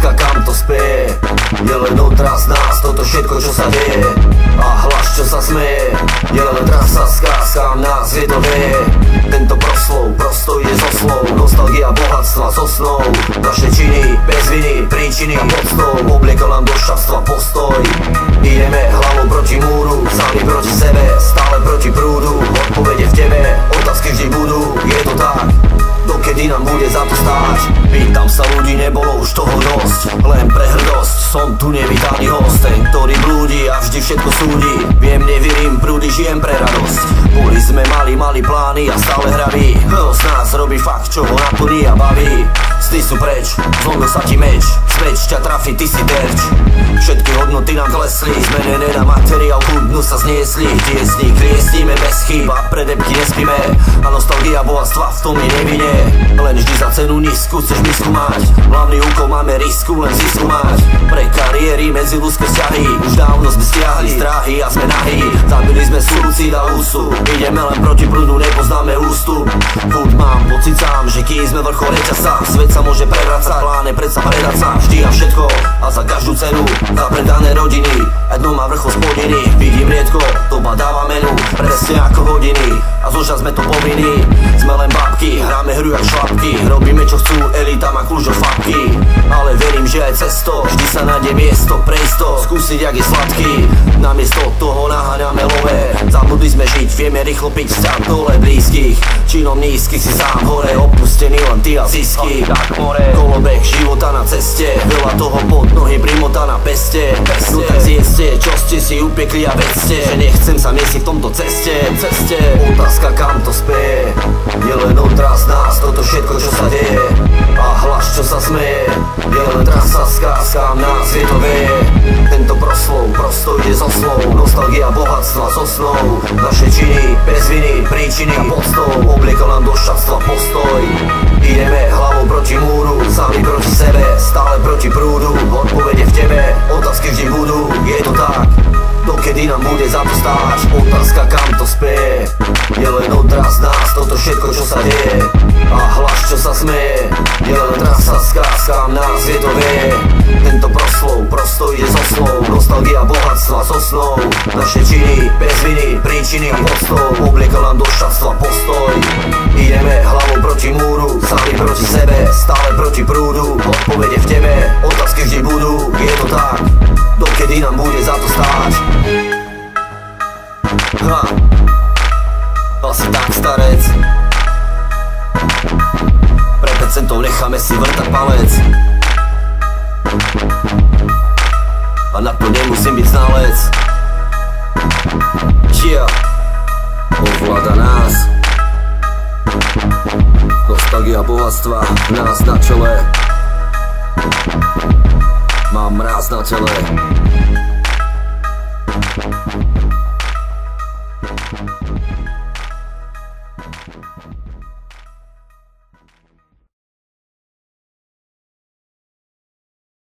Otázka, kam to speje, je len odraz nás, toto všetko, čo sa deje. A hlas, čo sa smeje, je len trasa, skráska, nás vie to vie. Tento proslov, prosto ide zo slov, nostalgia bohatstva so snou. Naše činy, bez viny, príčiny a poctou, obliekol nám do šťastva postoj. Ideme hlavou proti múru, sami proti sebe, stále proti prúdu. Odpovede v tebe, otázky vždy budú, je to tak, dokedy nám bude za to stáť. Pýtam sa ľudí, nebolo už toho dosť, len pre hrdosť som tu nevítaný host. Ten, ktorý blúdi a vždy všetko súdi, viem, neverím prúdy, žijem pre radosť. Boli sme mali plány a stále hraví, kto z nás robí fakt, čo ho naplní a baví. Sty sú preč, zlomil sa ti meč, späť ťa trafi, ty si terč. Všetky hodnoty nám klesli, zmenené na materiál, chudnú sa zniesli. Tiesní kriestíme bez chýb a predebky nespíme, a nostalgia bohatstva v tom je nevine. Len vždy za cenu nízku chceš misku mať, hlavný úkol máme risku, len zisku mať. Pre kariéry medzi ľudské vzťahy už dávno sme stiahli stráhy a sme nahý. Zabili sme suicid a úsu, ideme len proti prúdu, nepoznáme ústup. Furt mám pocit sám, že kým sme vrchol reťazca, svet sa môže prevracať, plán je predsa predať sa vždy a všetko a za každú cenu. Za predané rodiny, a dno má vrchol spodiny. Vidím riedko, doba dáva menu, presne ako hodiny, a zoža sme to povinní. Sme len babky, hráme hru jak šlapky, robíme čo chcú, elita má kľúč do fapky. Ale verím, že aj cesto, vždy sa nájde miesto pre isto, skúsiť jak je sladký. Namiesto toho naháňame lové, zabudli sme žiť, vieme rýchlo piť vzťah dole blízkych. Činom nízky si sám hore, opustený len ty a zisky. Kolobeh života na ceste, veľa toho pod nohy primota na peste. No tak zjeste, čo ste si upiekli a vedzte, že nechcem sa miesiť v tomto ceste. Otázka, kam to speje, je len odraz nás, toto všetko, čo sa deje. A hlas, čo sa smeje, je len trasa, skráska, nás vie to vie. Tento proslov, prosto ide zo slov, nostalgia bohatstva so snou. Naše činy, bez viny, príčiny a poctou, obliekol nám do šťastva postoj. Ideme hlavou proti múru, sami proti sebe, stále proti prúdu. Odpovede v tebe, otázky vždy budú, je to tak, dokedy nám bude za to stáť. Otázka, kam to speje, je len odraz nás, toto všetko, čo sa deje. A hlas, čo sa smeje, je len trasa, skráska, nás vie to vie. Tento proslov, prosto ide zo slov, nostalgia bohatstva so snou. Naše činy, bez viny, príčiny a poctou, obliekol nám do šťastva postoj. Ideme hlavou proti múru, sami proti sebe, stále proti prúdu. Odpovede v tebe, otázky vždy budú, je to tak, dokedy nám bude za to stáť. Asi tak, starec. Pre 5 centov necháme si vrtať palec, a na to nemusím byť znalec. Ovláda nás nostalgia bohatstva, nás na čele. Mám mráz na tele.